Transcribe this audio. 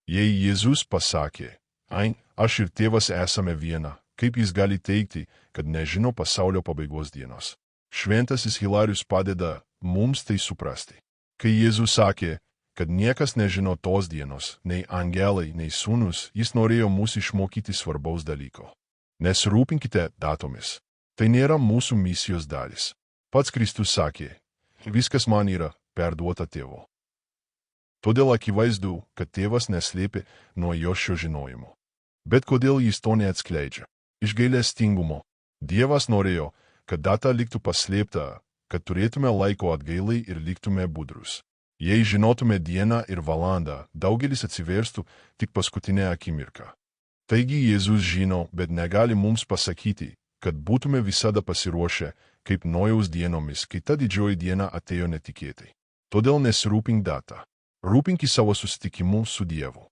Jei Jėzus pasakė, aš ir tėvas esame viena, kaip jis gali teikti, kad nežino pasaulio pabaigos dienos? Šventasis Hilarijus padeda mums tai suprasti. Kai Jėzus sakė, kad niekas nežino tos dienos, nei angelai, nei sūnus, jis norėjo mus išmokyti svarbaus dalyko. Nesirūpinkite datomis. Tai nėra mūsų misijos dalis. Pats Kristus sakė, viskas man yra perduota tėvo. Todėl akivaizdu, kad tėvas neslėpė nuo jo šio žinojimo. Bet kodėl jis to neatskleidžia? Iš gailestingumo. Dievas norėjo, kad data liktų paslėpta, kad turėtume laiko atgailai ir liktume budrus. Jei žinotume dieną ir valandą, daugelis atsiverstų tik paskutinę akimirką. Taigi Jėzus žino, bet negali mums pasakyti, kad būtume visada pasiruošę, kaip Nojaus dienomis, kai ta didžioji diena atėjo netikėtai. Todėl nesirūpink data. Rūpinkis savo susitikimu su Dievu.